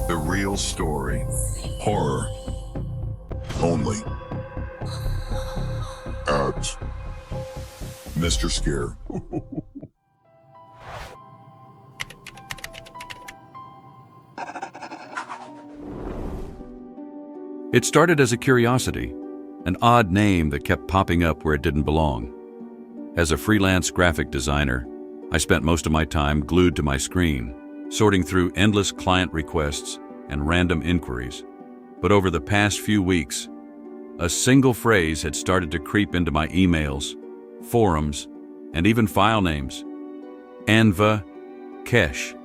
The real story. Horror. Only. At Mr. Scare. It started as a curiosity, an odd name that kept popping up where it didn't belong. As a freelance graphic designer, I spent most of my time glued to my screen, sorting through endless client requests and random inquiries. But over the past few weeks, a single phrase had started to creep into my emails, forums, and even file names. Anva, Kesh.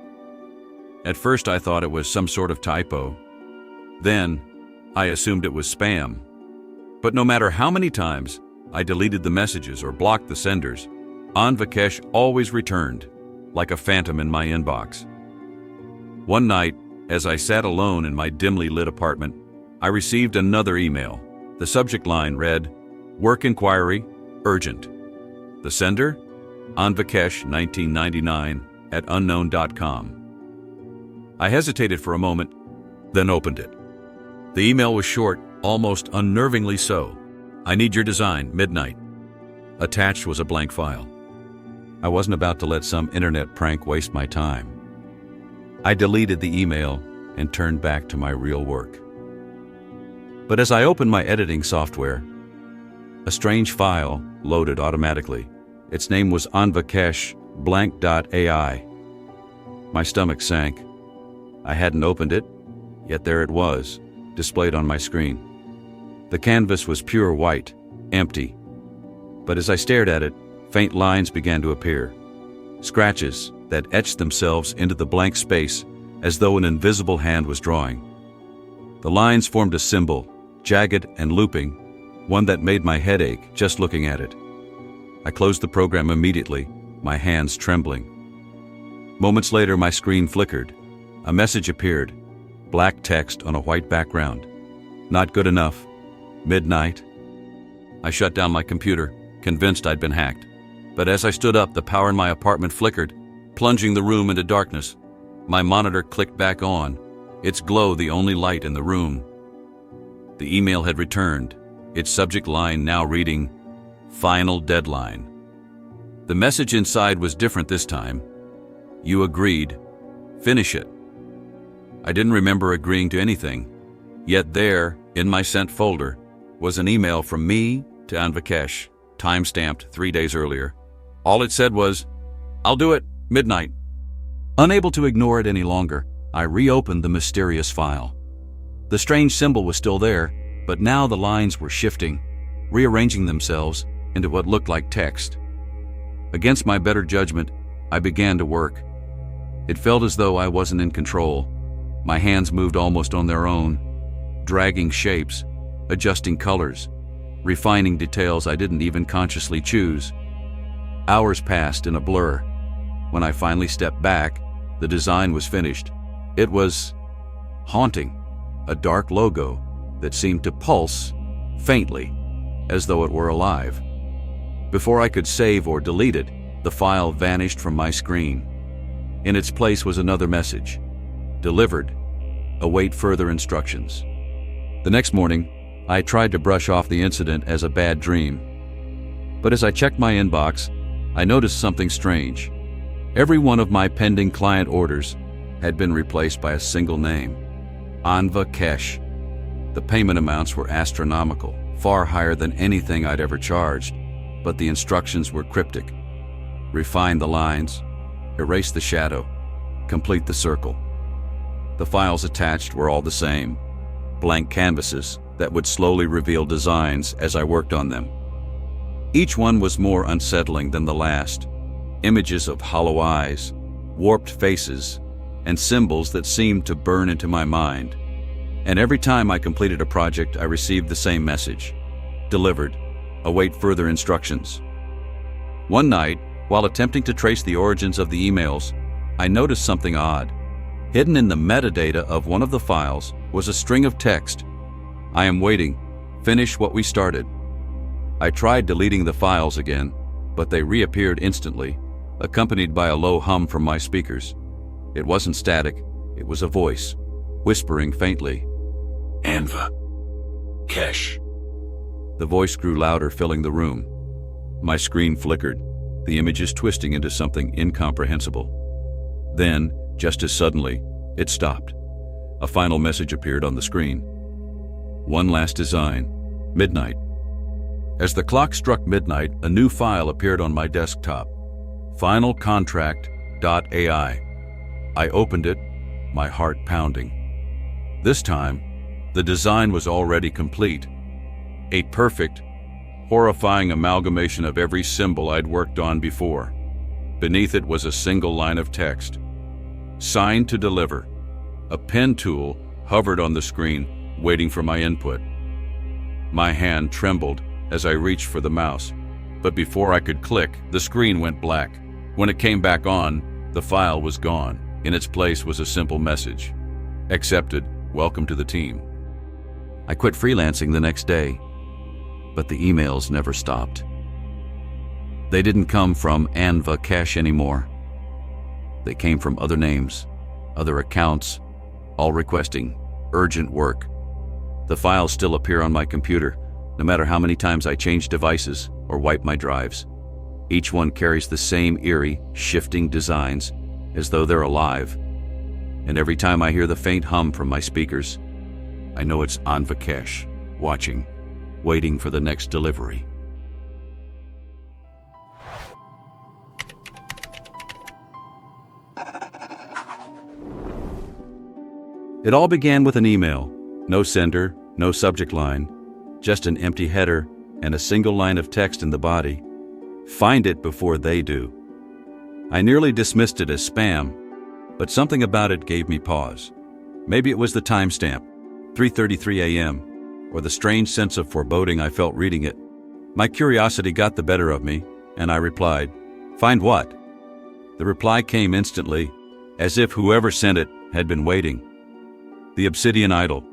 At first I thought it was some sort of typo. Then, I assumed it was spam. But no matter how many times I deleted the messages or blocked the senders, Anva Kesh always returned, like a phantom in my inbox. One night, as I sat alone in my dimly lit apartment, I received another email. The subject line read, "Work inquiry, urgent." The sender, Anva Kesh 1999 at unknown.com. I hesitated for a moment, then opened it. The email was short, almost unnervingly so. "I need your design, midnight." Attached was a blank file. I wasn't about to let some internet prank waste my time. I deleted the email and turned back to my real work. But as I opened my editing software, a strange file loaded automatically. Its name was Anva Kesh blank.ai. My stomach sank. I hadn't opened it, yet there it was, displayed on my screen. The canvas was pure white, empty. But as I stared at it, faint lines began to appear. Scratches that etched themselves into the blank space as though an invisible hand was drawing. The lines formed a symbol, jagged and looping, one that made my head ache just looking at it. I closed the program immediately, my hands trembling. Moments later, my screen flickered. A message appeared, black text on a white background. "Not good enough. Midnight." I shut down my computer, convinced I'd been hacked. But as I stood up, the power in my apartment flickered, plunging the room into darkness. My monitor clicked back on, its glow the only light in the room. The email had returned, its subject line now reading, "Final deadline." The message inside was different this time. "You agreed. Finish it." I didn't remember agreeing to anything, yet there, in my sent folder, was an email from me to Anva Kesh, time-stamped 3 days earlier. All it said was, "I'll do it, midnight." Unable to ignore it any longer, I reopened the mysterious file. The strange symbol was still there, but now the lines were shifting, rearranging themselves into what looked like text. Against my better judgment, I began to work. It felt as though I wasn't in control. My hands moved almost on their own, dragging shapes, adjusting colors, refining details I didn't even consciously choose. Hours passed in a blur. When I finally stepped back, the design was finished. It was haunting, a dark logo that seemed to pulse faintly, as though it were alive. Before I could save or delete it, the file vanished from my screen. In its place was another message. Delivered. Await further instructions. The next morning, I tried to brush off the incident as a bad dream. But as I checked my inbox, I noticed something strange. Every one of my pending client orders had been replaced by a single name, Anva Kesh. The payment amounts were astronomical, far higher than anything I'd ever charged, but the instructions were cryptic. Refine the lines, erase the shadow, complete the circle. The files attached were all the same, blank canvases that would slowly reveal designs as I worked on them. Each one was more unsettling than the last. Images of hollow eyes, warped faces, and symbols that seemed to burn into my mind. And every time I completed a project, I received the same message. Delivered. Await further instructions. One night, while attempting to trace the origins of the emails, I noticed something odd. Hidden in the metadata of one of the files was a string of text. "I am waiting. Finish what we started." I tried deleting the files again, but they reappeared instantly, accompanied by a low hum from my speakers. It wasn't static, it was a voice. whispering faintly. Anva. Kesh. The voice grew louder, filling the room. My screen flickered, the images twisting into something incomprehensible. Then, just as suddenly, it stopped. A final message appeared on the screen. One last design. Midnight. As the clock struck midnight, a new file appeared on my desktop. FinalContract.ai. I opened it, my heart pounding. This time, the design was already complete. A perfect, horrifying amalgamation of every symbol I'd worked on before. Beneath it was a single line of text. Signed to deliver. A pen tool hovered on the screen, waiting for my input. My hand trembled as I reached for the mouse, but before I could click, the screen went black. When it came back on, the file was gone. In its place was a simple message. Accepted, welcome to the team. I quit freelancing the next day, but the emails never stopped. They didn't come from Anva Kesh anymore. They came from other names, other accounts, all requesting urgent work. The files still appear on my computer, no matter how many times I change devices or wipe my drives. Each one carries the same eerie, shifting designs, as though they're alive. And every time I hear the faint hum from my speakers, I know it's Anva Kesh, watching, waiting for the next delivery. It all began with an email. No sender, no subject line, just an empty header and a single line of text in the body. Find it before they do. I nearly dismissed it as spam, but something about it gave me pause. Maybe it was the timestamp, 3:33 a.m., or the strange sense of foreboding I felt reading it. My curiosity got the better of me, and I replied, "Find what?" The reply came instantly, as if whoever sent it had been waiting. The Obsidian Idol.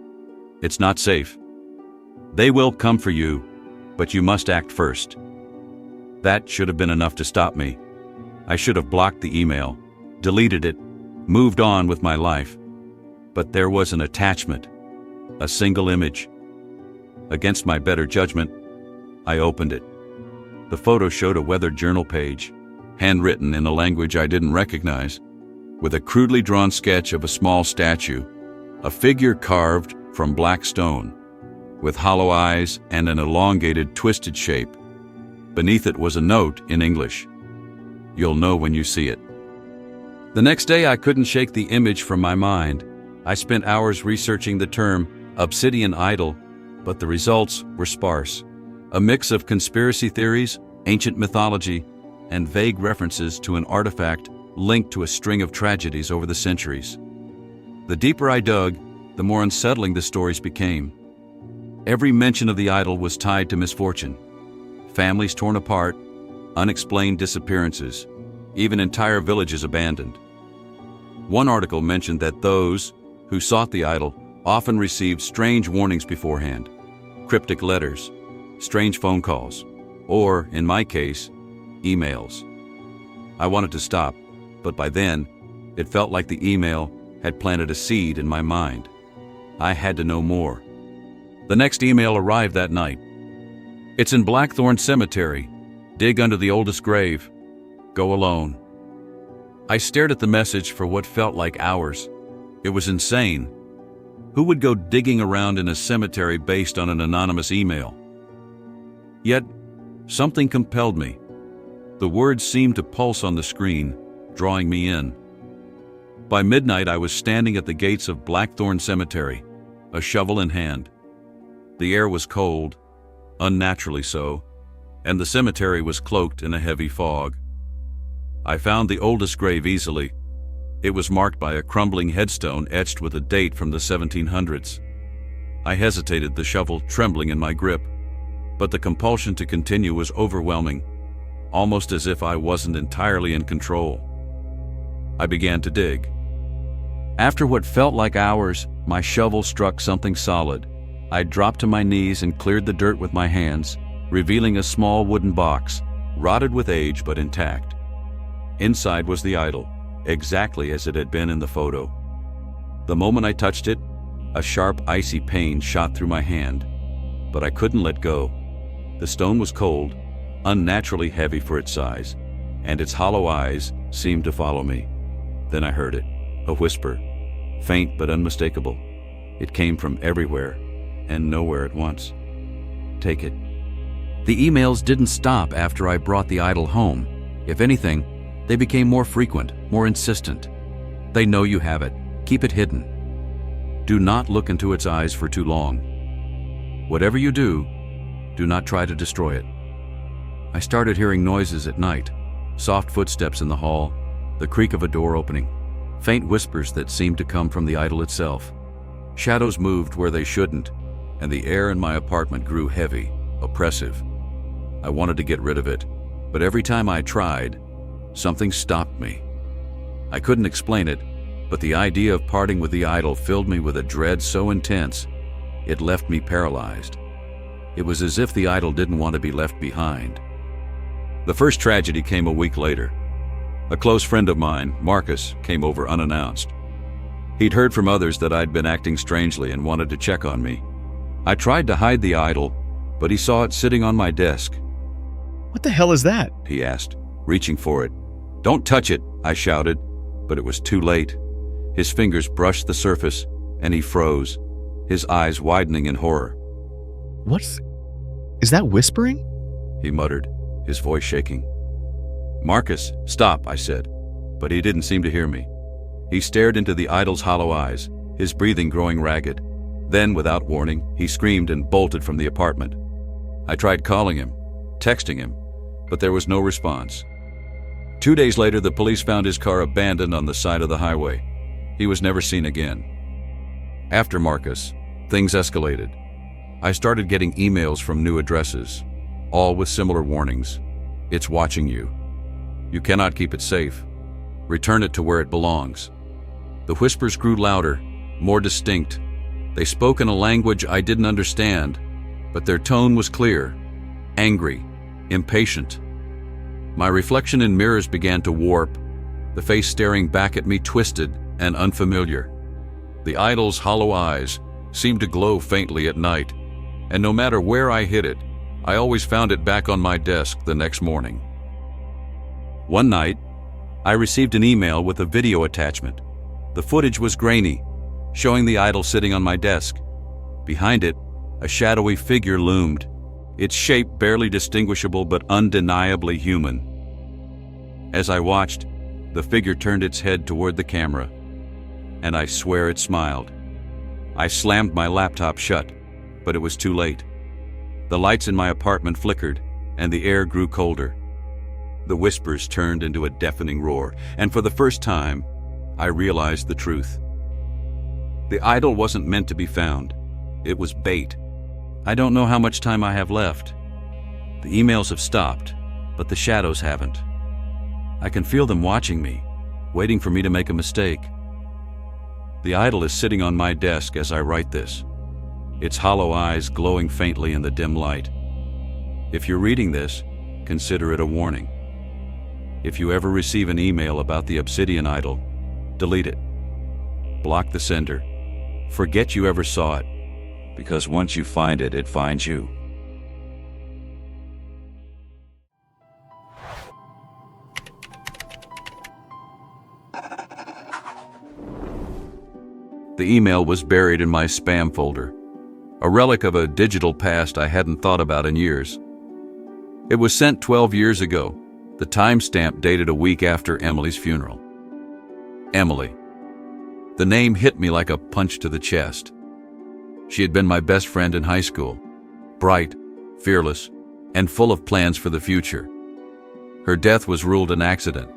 It's not safe. They will come for you, but you must act first. That should have been enough to stop me. I should have blocked the email, deleted it, moved on with my life. But there was an attachment, a single image. Against my better judgment, I opened it. The photo showed a weathered journal page, handwritten in a language I didn't recognize, with a crudely drawn sketch of a small statue, a figure carved from black stone, with hollow eyes and an elongated, twisted shape. Beneath it was a note in English. You'll know when you see it. The next day I couldn't shake the image from my mind. I spent hours researching the term Obsidian Idol, but the results were sparse. A mix of conspiracy theories, ancient mythology, and vague references to an artifact linked to a string of tragedies over the centuries. The deeper I dug, the more unsettling the stories became. Every mention of the idol was tied to misfortune. Families torn apart, unexplained disappearances, even entire villages abandoned. One article mentioned that those who sought the idol often received strange warnings beforehand, cryptic letters, strange phone calls, or, in my case, emails. I wanted to stop, but by then, it felt like the email had planted a seed in my mind. I had to know more. The next email arrived that night. It's in Blackthorn Cemetery. Dig under the oldest grave. Go alone. I stared at the message for what felt like hours. It was insane. Who would go digging around in a cemetery based on an anonymous email? Yet, something compelled me. The words seemed to pulse on the screen, drawing me in. By midnight, I was standing at the gates of Blackthorn Cemetery, a shovel in hand. The air was cold, unnaturally so, and the cemetery was cloaked in a heavy fog. I found the oldest grave easily. It was marked by a crumbling headstone etched with a date from the 1700s. I hesitated, the shovel trembling in my grip, but the compulsion to continue was overwhelming, almost as if I wasn't entirely in control. I began to dig. After what felt like hours, my shovel struck something solid. I dropped to my knees and cleared the dirt with my hands, revealing a small wooden box, rotted with age but intact. Inside was the idol, exactly as it had been in the photo. The moment I touched it, a sharp, icy pain shot through my hand, but I couldn't let go. The stone was cold, unnaturally heavy for its size, and its hollow eyes seemed to follow me. Then I heard it, a whisper, faint but unmistakable. It came from everywhere and nowhere at once. "Take it." The emails didn't stop after I brought the idol home. If anything, they became more frequent, more insistent. "They know you have it. Keep it hidden. Do not look into its eyes for too long. Whatever you do not try to destroy it." I started hearing noises at night, soft footsteps in the hall, the creak of a door opening, faint whispers that seemed to come from the idol itself. Shadows moved where they shouldn't, and the air in my apartment grew heavy, oppressive. I wanted to get rid of it, but every time I tried, something stopped me. I couldn't explain it, but the idea of parting with the idol filled me with a dread so intense, it left me paralyzed. It was as if the idol didn't want to be left behind. The first tragedy came a week later. A close friend of mine, Marcus, came over unannounced. He'd heard from others that I'd been acting strangely and wanted to check on me. I tried to hide the idol, but he saw it sitting on my desk. "What the hell is that?" he asked, reaching for it. "Don't touch it," I shouted, but it was too late. His fingers brushed the surface, and he froze, his eyes widening in horror. Is that whispering?" he muttered, his voice shaking. "Marcus, stop," I said, but he didn't seem to hear me. He stared into the idol's hollow eyes, his breathing growing ragged. Then, without warning, he screamed and bolted from the apartment. I tried calling him, texting him, but there was no response. 2 days later, the police found his car abandoned on the side of the highway. He was never seen again. After Marcus, things escalated. I started getting emails from new addresses, all with similar warnings. "It's watching you. You cannot keep it safe. Return it to where it belongs." The whispers grew louder, more distinct. They spoke in a language I didn't understand, but their tone was clear, angry, impatient. My reflection in mirrors began to warp, the face staring back at me twisted and unfamiliar. The idol's hollow eyes seemed to glow faintly at night, and no matter where I hid it, I always found it back on my desk the next morning. One night, I received an email with a video attachment. The footage was grainy, showing the idol sitting on my desk. Behind it, a shadowy figure loomed, its shape barely distinguishable but undeniably human. As I watched, the figure turned its head toward the camera, and I swear it smiled. I slammed my laptop shut, but it was too late. The lights in my apartment flickered, and the air grew colder. The whispers turned into a deafening roar, and for the first time, I realized the truth. The idol wasn't meant to be found. It was bait. I don't know how much time I have left. The emails have stopped, but the shadows haven't. I can feel them watching me, waiting for me to make a mistake. The idol is sitting on my desk as I write this, its hollow eyes glowing faintly in the dim light. If you're reading this, consider it a warning. If you ever receive an email about the obsidian idol, delete it. Block the sender. Forget you ever saw it, because once you find it, it finds you. The email was buried in my spam folder, a relic of a digital past I hadn't thought about in years. It was sent 12 years ago, the timestamp dated a week after Emily's funeral. Emily. The name hit me like a punch to the chest. She had been my best friend in high school, bright, fearless, and full of plans for the future. Her death was ruled an accident.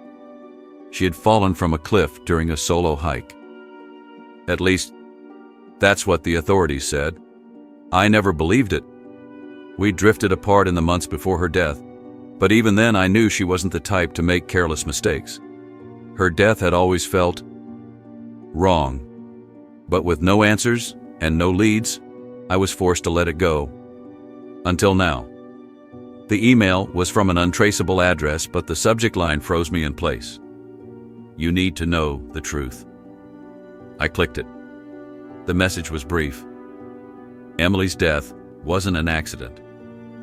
She had fallen from a cliff during a solo hike. At least, that's what the authorities said. I never believed it. We drifted apart in the months before her death, but even then I knew she wasn't the type to make careless mistakes. Her death had always felt wrong, but with no answers and no leads, I was forced to let it go. Until now. The email was from an untraceable address, but the subject line froze me in place. You need to know the truth. I clicked it. The message was brief. Emily's death wasn't an accident.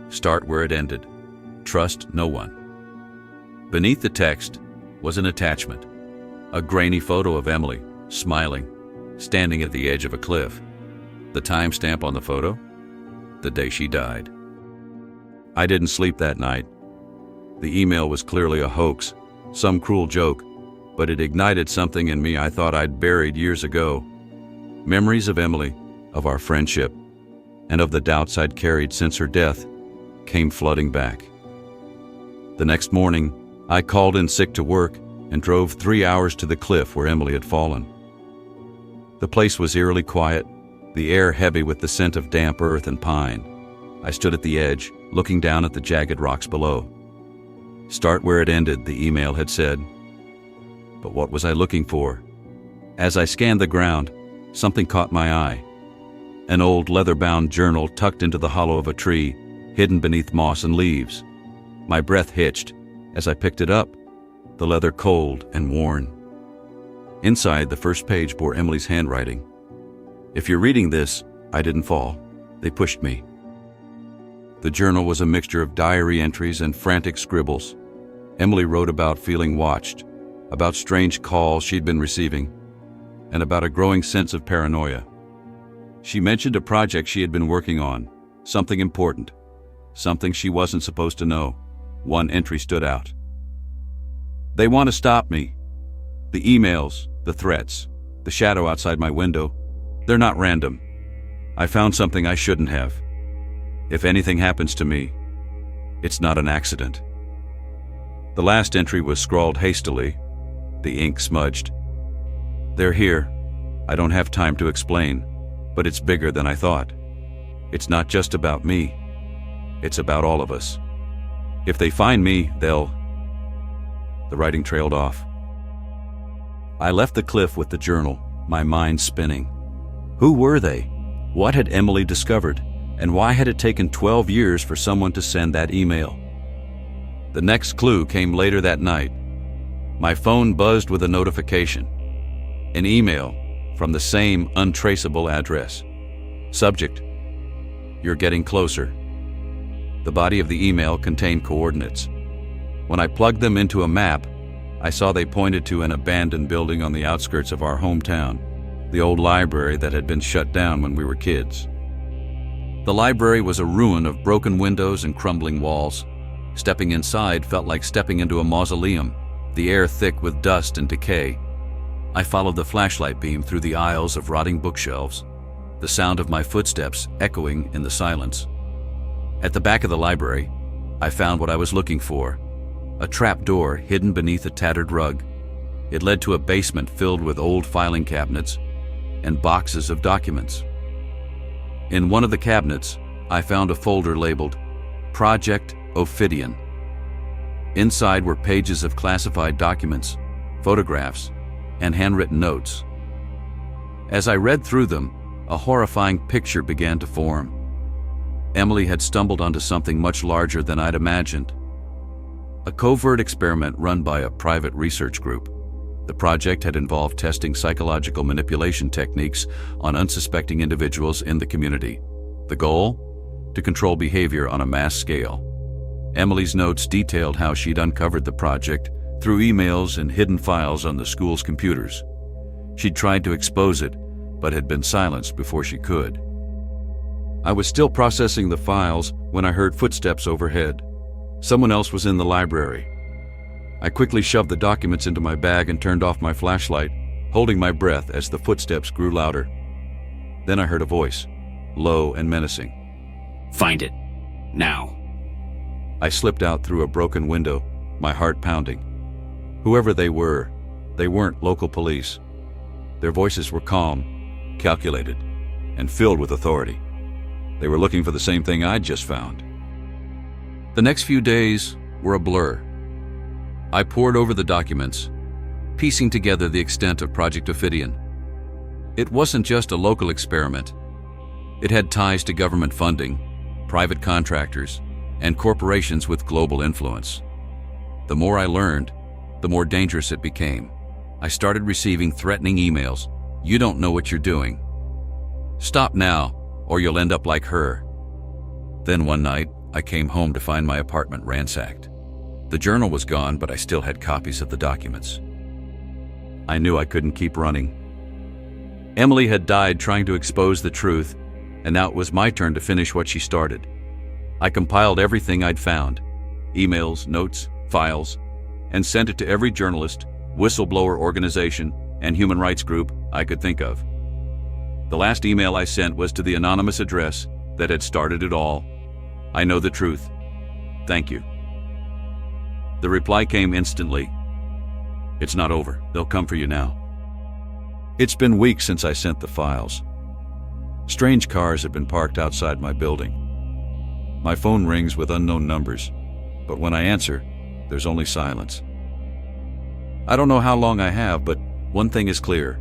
Start where it ended. Trust no one. Beneath the text was an attachment. A grainy photo of Emily, smiling, standing at the edge of a cliff. The timestamp on the photo? The day she died. I didn't sleep that night. The email was clearly a hoax, some cruel joke, but it ignited something in me I thought I'd buried years ago. Memories of Emily, of our friendship, and of the doubts I'd carried since her death came flooding back. The next morning, I called in sick to work and drove 3 hours to the cliff where Emily had fallen. The place was eerily quiet, the air heavy with the scent of damp earth and pine. I stood at the edge, looking down at the jagged rocks below. Start where it ended, the email had said. But what was I looking for? As I scanned the ground, something caught my eye. An old leather-bound journal tucked into the hollow of a tree, hidden beneath moss and leaves. My breath hitched as I picked it up, the leather cold and worn. Inside, the first page bore Emily's handwriting. If you're reading this, I didn't fall. They pushed me. The journal was a mixture of diary entries and frantic scribbles. Emily wrote about feeling watched, about strange calls she'd been receiving, and about a growing sense of paranoia. She mentioned a project she had been working on, something important, something she wasn't supposed to know. One entry stood out. They want to stop me. The emails, the threats, the shadow outside my window, they're not random. I found something I shouldn't have. If anything happens to me, it's not an accident. The last entry was scrawled hastily, the ink smudged. They're here. I don't have time to explain, but it's bigger than I thought. It's not just about me. It's about all of us. If they find me, they'll... The writing trailed off. I left the cliff with the journal, my mind spinning. Who were they? What had Emily discovered? And why had it taken 12 years for someone to send that email? The next clue came later that night. My phone buzzed with a notification. An email from the same untraceable address. Subject: You're getting closer. The body of the email contained coordinates. When I plugged them into a map, I saw they pointed to an abandoned building on the outskirts of our hometown, the old library that had been shut down when we were kids. The library was a ruin of broken windows and crumbling walls. Stepping inside felt like stepping into a mausoleum, the air thick with dust and decay. I followed the flashlight beam through the aisles of rotting bookshelves, the sound of my footsteps echoing in the silence. At the back of the library, I found what I was looking for, a trap door hidden beneath a tattered rug. It led to a basement filled with old filing cabinets and boxes of documents. In one of the cabinets, I found a folder labeled Project Ophidian. Inside were pages of classified documents, photographs, and handwritten notes. As I read through them, a horrifying picture began to form. Emily had stumbled onto something much larger than I'd imagined. A covert experiment run by a private research group. The project had involved testing psychological manipulation techniques on unsuspecting individuals in the community. The goal? To control behavior on a mass scale. Emily's notes detailed how she'd uncovered the project through emails and hidden files on the school's computers. She'd tried to expose it, but had been silenced before she could. I was still processing the files when I heard footsteps overhead. Someone else was in the library. I quickly shoved the documents into my bag and turned off my flashlight, holding my breath as the footsteps grew louder. Then I heard a voice, low and menacing. Find it. Now. I slipped out through a broken window, my heart pounding. Whoever they were, they weren't local police. Their voices were calm, calculated, and filled with authority. They were looking for the same thing I'd just found. The next few days were a blur. I pored over the documents, piecing together the extent of Project Ophidian. It wasn't just a local experiment. It had ties to government funding, private contractors, and corporations with global influence. The more I learned, the more dangerous it became. I started receiving threatening emails. You don't know what you're doing. Stop now, or you'll end up like her. Then one night, I came home to find my apartment ransacked. The journal was gone, but I still had copies of the documents. I knew I couldn't keep running. Emily had died trying to expose the truth, and now it was my turn to finish what she started. I compiled everything I'd found, emails, notes, files, and sent it to every journalist, whistleblower organization, and human rights group I could think of. The last email I sent was to the anonymous address that had started it all. I know the truth. Thank you. The reply came instantly. It's not over. They'll come for you now. It's been weeks since I sent the files. Strange cars have been parked outside my building. My phone rings with unknown numbers, but when I answer, there's only silence. I don't know how long I have, but one thing is clear.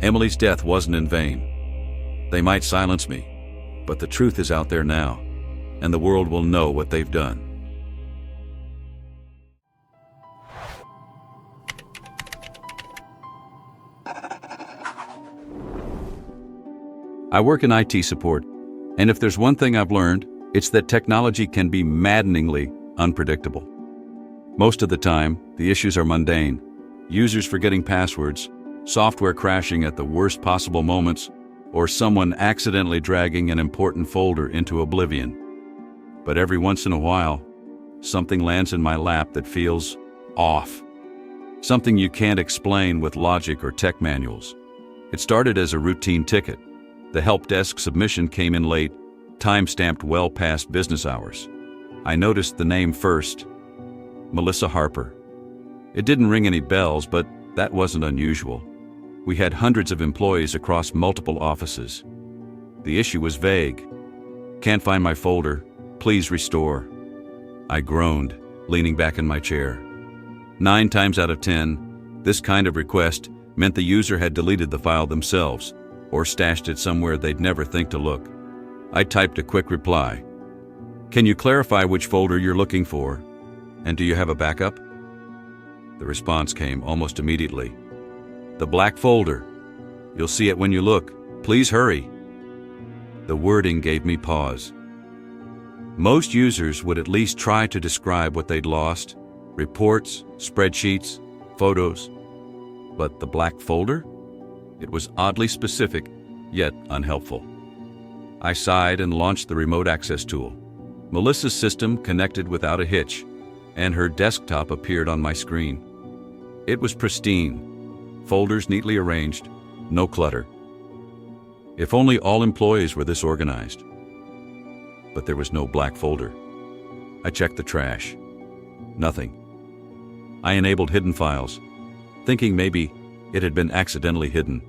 Emily's death wasn't in vain. They might silence me, but the truth is out there now, and the world will know what they've done. I work in IT support, and if there's one thing I've learned, it's that technology can be maddeningly unpredictable. Most of the time, the issues are mundane. Users forgetting passwords, software crashing at the worst possible moments, or someone accidentally dragging an important folder into oblivion. But every once in a while, something lands in my lap that feels off. Something you can't explain with logic or tech manuals. It started as a routine ticket. The help desk submission came in late, time-stamped well past business hours. I noticed the name first, Melissa Harper. It didn't ring any bells, but that wasn't unusual. We had hundreds of employees across multiple offices. The issue was vague. Can't find my folder. Please restore. I groaned, leaning back in my chair. 9 times out of 10, this kind of request meant the user had deleted the file themselves, or stashed it somewhere they'd never think to look. I typed a quick reply. Can you clarify which folder you're looking for? And do you have a backup? The response came almost immediately. The black folder. You'll see it when you look. Please hurry. The wording gave me pause. Most users would at least try to describe what they'd lost. Reports, spreadsheets, photos. But the black folder? It was oddly specific, yet unhelpful. I sighed and launched the remote access tool. Melissa's system connected without a hitch, and her desktop appeared on my screen. It was pristine, folders neatly arranged, no clutter. If only all employees were this organized. But there was no black folder. I checked the trash. Nothing. I enabled hidden files, thinking maybe it had been accidentally hidden.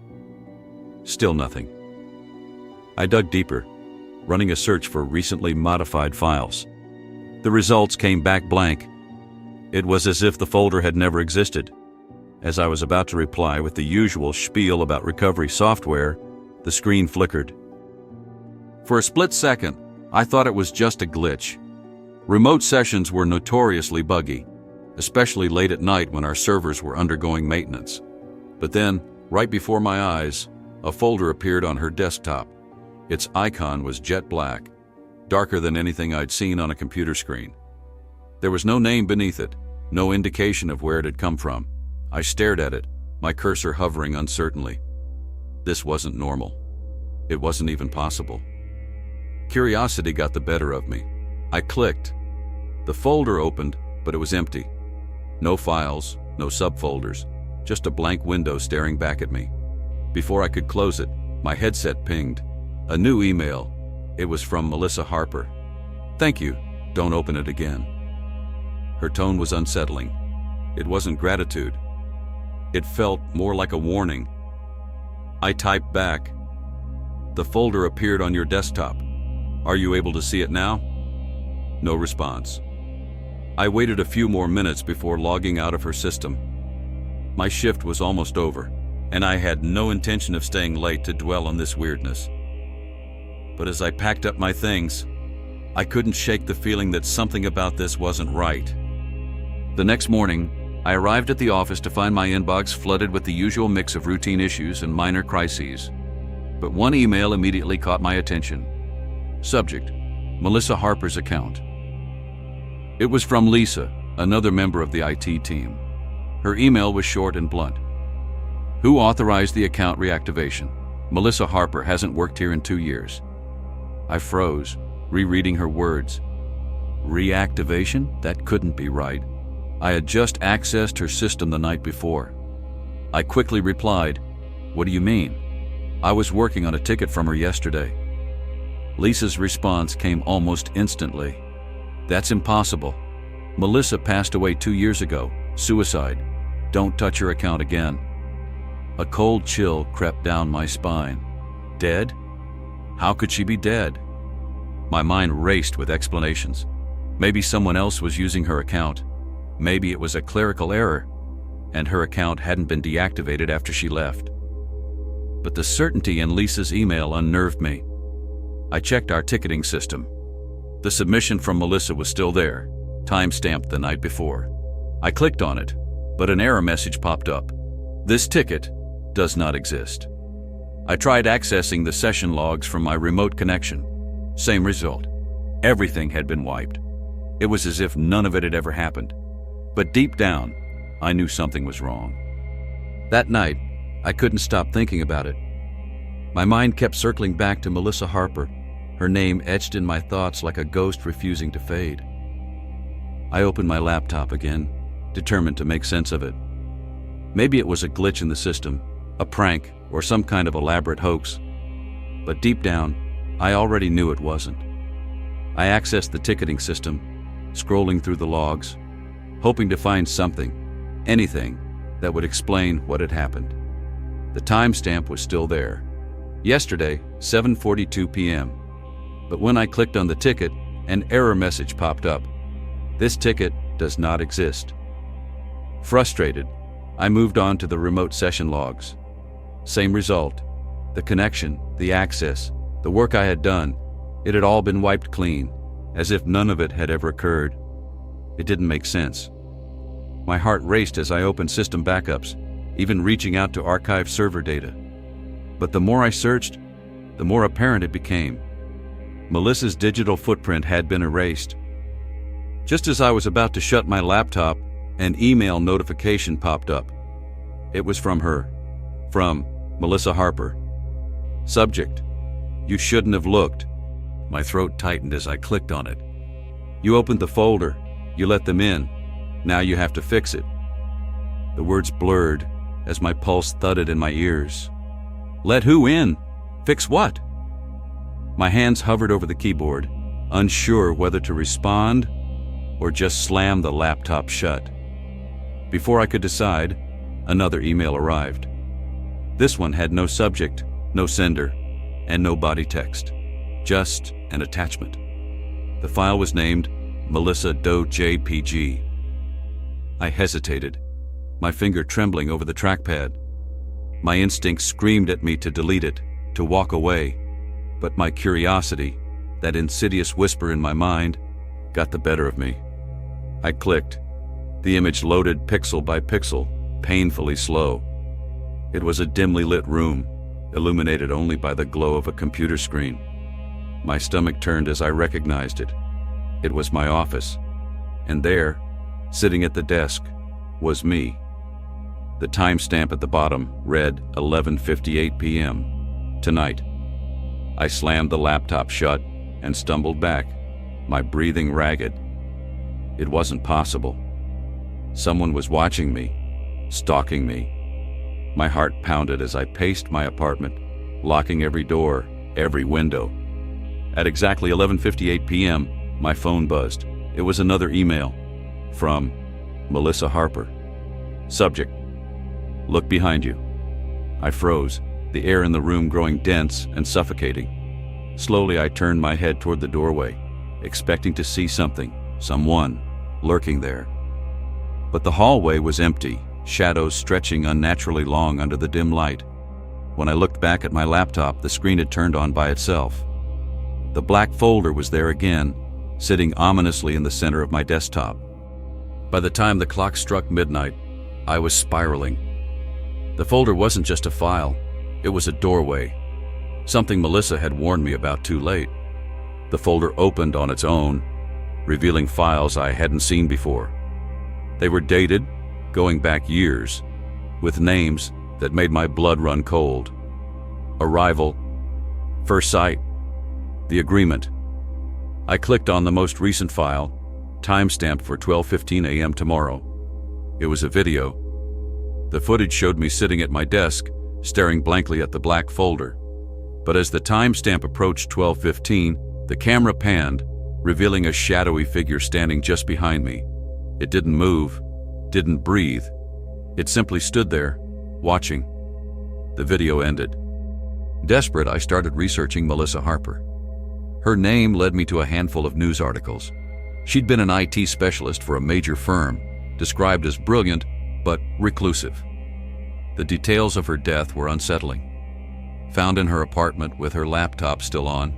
Still nothing. I dug deeper, running a search for recently modified files. The results came back blank. It was as if the folder had never existed. As I was about to reply with the usual spiel about recovery software, the screen flickered. For a split second, I thought it was just a glitch. Remote sessions were notoriously buggy, especially late at night when our servers were undergoing maintenance. But then, right before my eyes, a folder appeared on her desktop. Its icon was jet black, darker than anything I'd seen on a computer screen. There was no name beneath it, no indication of where it had come from. I stared at it, my cursor hovering uncertainly. This wasn't normal. It wasn't even possible. Curiosity got the better of me. I clicked. The folder opened, but it was empty. No files, no subfolders, just a blank window staring back at me. Before I could close it, my headset pinged. A new email. It was from Melissa Harper. Thank you. Don't open it again. Her tone was unsettling. It wasn't gratitude. It felt more like a warning. I typed back. The folder appeared on your desktop. Are you able to see it now? No response. I waited a few more minutes before logging out of her system. My shift was almost over, and I had no intention of staying late to dwell on this weirdness. But as I packed up my things, I couldn't shake the feeling that something about this wasn't right. The next morning, I arrived at the office to find my inbox flooded with the usual mix of routine issues and minor crises. but one email immediately caught my attention. Subject: Melissa Harper's account. It was from Lisa, another member of the IT team. Her email was short and blunt. Who authorized the account reactivation? Melissa Harper hasn't worked here in 2 years. I froze, rereading her words. Reactivation? That couldn't be right. I had just accessed her system the night before. I quickly replied, "What do you mean? I was working on a ticket from her yesterday." Lisa's response came almost instantly. "That's impossible. Melissa passed away 2 years ago. Suicide. Don't touch her account again." A cold chill crept down my spine. Dead? How could she be dead? My mind raced with explanations. Maybe someone else was using her account. Maybe it was a clerical error, and her account hadn't been deactivated after she left. But the certainty in Lisa's email unnerved me. I checked our ticketing system. The submission from Melissa was still there, time-stamped the night before. I clicked on it, but an error message popped up. This ticket does not exist. I tried accessing the session logs from my remote connection. Same result. Everything had been wiped. It was as if none of it had ever happened. But deep down, I knew something was wrong. That night, I couldn't stop thinking about it. My mind kept circling back to Melissa Harper, her name etched in my thoughts like a ghost refusing to fade. I opened my laptop again, determined to make sense of it. Maybe it was a glitch in the system, a prank, or some kind of elaborate hoax. But deep down, I already knew it wasn't. I accessed the ticketing system, scrolling through the logs, hoping to find something, anything, that would explain what had happened. The timestamp was still there. Yesterday, 7:42 p.m. But when I clicked on the ticket, an error message popped up. This ticket does not exist. Frustrated, I moved on to the remote session logs. Same result. The connection, the access, the work I had done, it had all been wiped clean, as if none of it had ever occurred. It didn't make sense. My heart raced as I opened system backups, even reaching out to archive server data. But the more I searched, the more apparent it became. Melissa's digital footprint had been erased. Just as I was about to shut my laptop, an email notification popped up. It was from her. From Melissa Harper. Subject: You shouldn't have looked. My throat tightened as I clicked on it. You opened the folder. You let them in. Now you have to fix it. The words blurred as my pulse thudded in my ears. Let who in? Fix what? My hands hovered over the keyboard, unsure whether to respond or just slam the laptop shut. Before I could decide, another email arrived. This one had no subject, no sender, and no body text, just an attachment. The file was named Melissa Doe JPG. I hesitated, my finger trembling over the trackpad. My instinct screamed at me to delete it, to walk away, but my curiosity, that insidious whisper in my mind, got the better of me. I clicked. The image loaded pixel by pixel, painfully slow. It was a dimly lit room, illuminated only by the glow of a computer screen. My stomach turned as I recognized it. It was my office, and there, sitting at the desk, was me. The timestamp at the bottom read 11:58 p.m. tonight. I slammed the laptop shut and stumbled back, my breathing ragged. It wasn't possible. Someone was watching me, stalking me. My heart pounded as I paced my apartment, locking every door, every window. At exactly 11:58 p.m., my phone buzzed. It was another email from Melissa Harper. Subject: Look behind you. I froze, the air in the room growing dense and suffocating. Slowly I turned my head toward the doorway, expecting to see something, someone, lurking there. But the hallway was empty, shadows stretching unnaturally long under the dim light. When I looked back at my laptop, the screen had turned on by itself. The black folder was there again, sitting ominously in the center of my desktop. By the time the clock struck midnight, I was spiraling. The folder wasn't just a file, it was a doorway. something Melissa had warned me about too late. The folder opened on its own, revealing files I hadn't seen before. They were dated, going back years, with names that made my blood run cold. Arrival, first sight, the agreement. I clicked on the most recent file, timestamped for 12:15 a.m. tomorrow. It was a video. The footage showed me sitting at my desk, staring blankly at the black folder. But as the timestamp approached 12:15, the camera panned, revealing a shadowy figure standing just behind me. It didn't move, didn't breathe. It simply stood there, watching. The video ended. Desperate, I started researching Melissa Harper. Her name led me to a handful of news articles. She'd been an IT specialist for a major firm, described as brilliant but reclusive. The details of her death were unsettling. Found in her apartment with her laptop still on,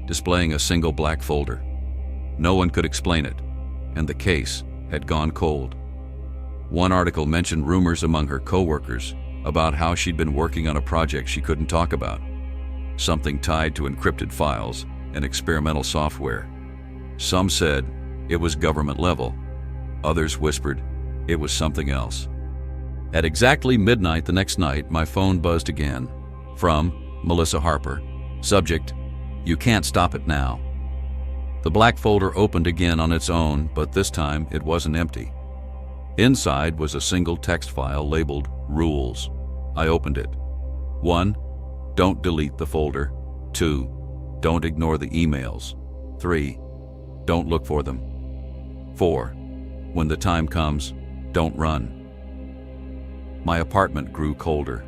displaying a single black folder. No one could explain it, and the case had gone cold. One article mentioned rumors among her coworkers about how she'd been working on a project she couldn't talk about, something tied to encrypted files and experimental software. Some said it was government level. Others whispered it was something else. At exactly midnight the next night, my phone buzzed again. From Melissa Harper. Subject, "You can't stop it now." The black folder opened again on its own, but this time it wasn't empty. Inside was a single text file labeled Rules. I opened it. 1. Don't delete the folder. 2. Don't ignore the emails. 3. Don't look for them. 4. When the time comes, don't run. My apartment grew colder,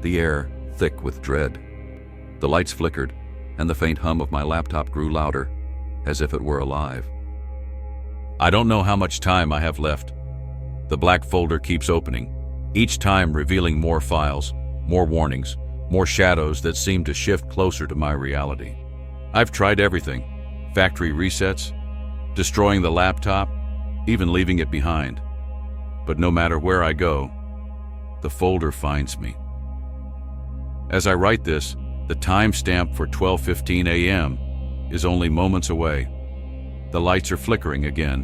the air thick with dread. The lights flickered, and the faint hum of my laptop grew louder, as if it were alive. I don't know how much time I have left. The black folder keeps opening, each time revealing more files, more warnings, more shadows that seem to shift closer to my reality. I've tried everything: factory resets, destroying the laptop, even leaving it behind. But no matter where I go, the folder finds me. As I write this, the timestamp for 12:15 a.m. is only moments away. The lights are flickering again,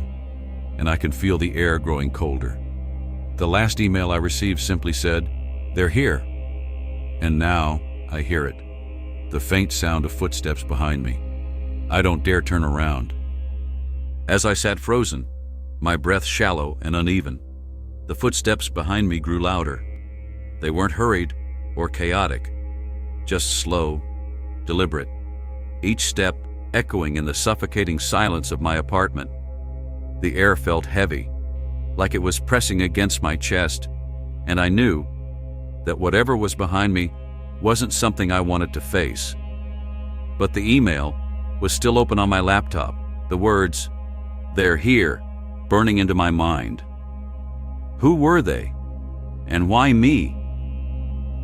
and I can feel the air growing colder. The last email I received simply said, "They're here." And now I hear it, the faint sound of footsteps behind me. I don't dare turn around. As I sat frozen, my breath shallow and uneven, the footsteps behind me grew louder. They weren't hurried or chaotic, just slow, deliberate, each step echoing in the suffocating silence of my apartment. The air felt heavy, like it was pressing against my chest, and I knew that whatever was behind me wasn't something I wanted to face. But the email was still open on my laptop, the words, "They're here," burning into my mind. Who were they? And why me?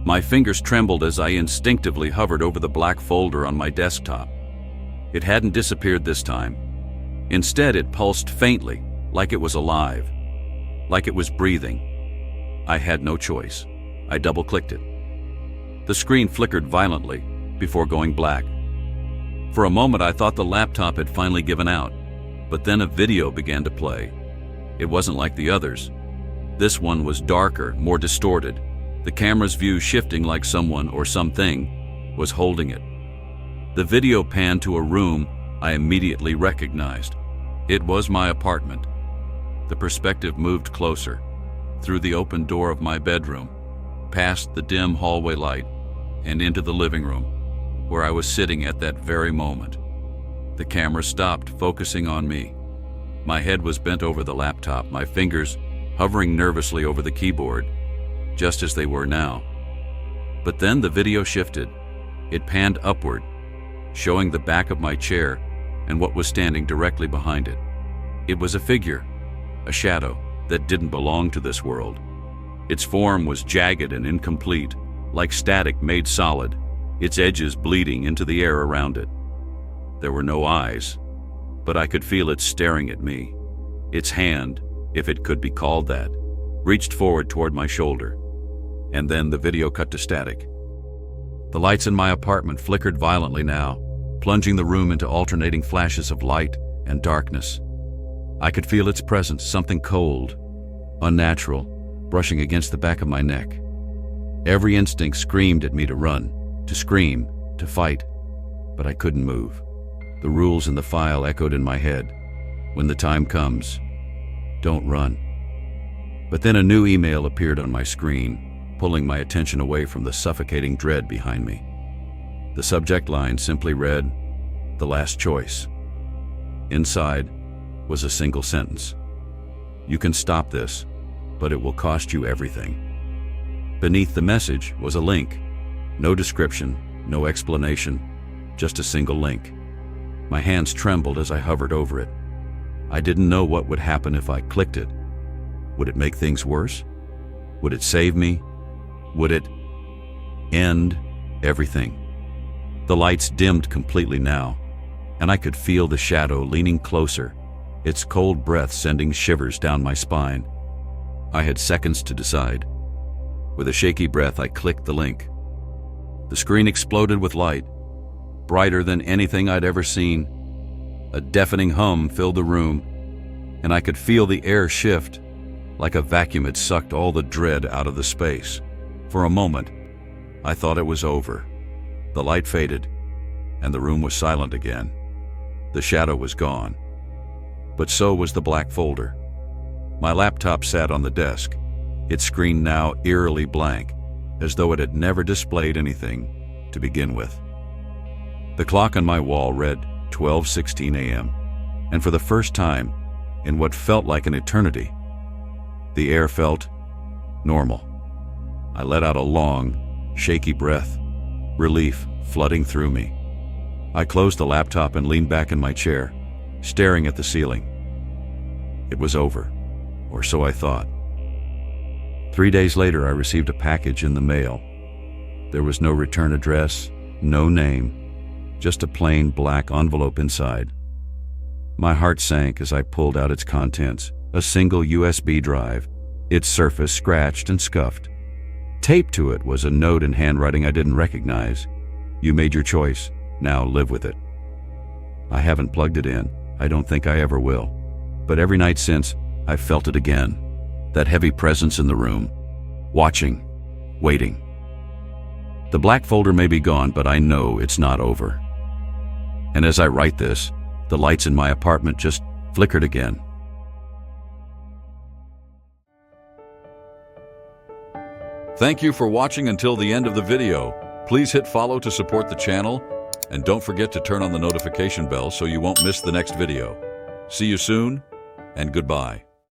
My fingers trembled as I instinctively hovered over the black folder on my desktop. It hadn't disappeared this time. Instead, it pulsed faintly, like it was alive, like it was breathing. I had no choice. I double-clicked it. The screen flickered violently before going black. For a moment, I thought the laptop had finally given out, but then a video began to play. It wasn't like the others. This one was darker, more distorted, the camera's view shifting like someone or something was holding it. The video panned to a room I immediately recognized. It was my apartment. The perspective moved closer, through the open door of my bedroom, past the dim hallway light, and into the living room, where I was sitting at that very moment. The camera stopped, focusing on me. My head was bent over the laptop, my fingers hovering nervously over the keyboard, just as they were now. But then the video shifted. It panned upward, showing the back of my chair and what was standing directly behind it. It was a figure, a shadow that didn't belong to this world. Its form was jagged and incomplete, like static made solid, its edges bleeding into the air around it. There were no eyes, but I could feel it staring at me. Its hand, if it could be called that, reached forward toward my shoulder. And then the video cut to static. The lights in my apartment flickered violently now, plunging the room into alternating flashes of light and darkness. I could feel its presence, something cold, unnatural, brushing against the back of my neck. Every instinct screamed at me to run, to scream, to fight, but I couldn't move. The rules in the file echoed in my head. When the time comes, don't run. But then a new email appeared on my screen, pulling my attention away from the suffocating dread behind me. The subject line simply read, "The last choice." Inside was a single sentence. "You can stop this, but it will cost you everything." Beneath the message was a link. No description, no explanation, just a single link. My hands trembled as I hovered over it. I didn't know what would happen if I clicked it. Would it make things worse? Would it save me? Would it end everything? The lights dimmed completely now, and I could feel the shadow leaning closer, its cold breath sending shivers down my spine. I had seconds to decide. With a shaky breath, I clicked the link. The screen exploded with light, brighter than anything I'd ever seen. A deafening hum filled the room, and I could feel the air shift, like a vacuum had sucked all the dread out of the space. For a moment, I thought it was over. The light faded, and the room was silent again. The shadow was gone, but so was the black folder. My laptop sat on the desk, its screen now eerily blank, as though it had never displayed anything to begin with. The clock on my wall read 12:16 a.m., and for the first time, in what felt like an eternity, the air felt normal. I let out a long, shaky breath, relief flooding through me. I closed the laptop and leaned back in my chair, staring at the ceiling. It was over, or so I thought. 3 days later, I received a package in the mail. There was no return address, no name, just a plain black envelope inside. My heart sank as I pulled out its contents, a single USB drive, its surface scratched and scuffed. Taped to it was a note in handwriting I didn't recognize. "You made your choice, now live with it." I haven't plugged it in, I don't think I ever will. But every night since, I've felt it again. That heavy presence in the room, watching, waiting. The black folder may be gone, but I know it's not over. And as I write this, the lights in my apartment just flickered again. Thank you for watching until the end of the video. Please hit follow to support the channel, and don't forget to turn on the notification bell so you won't miss the next video. See you soon, and goodbye.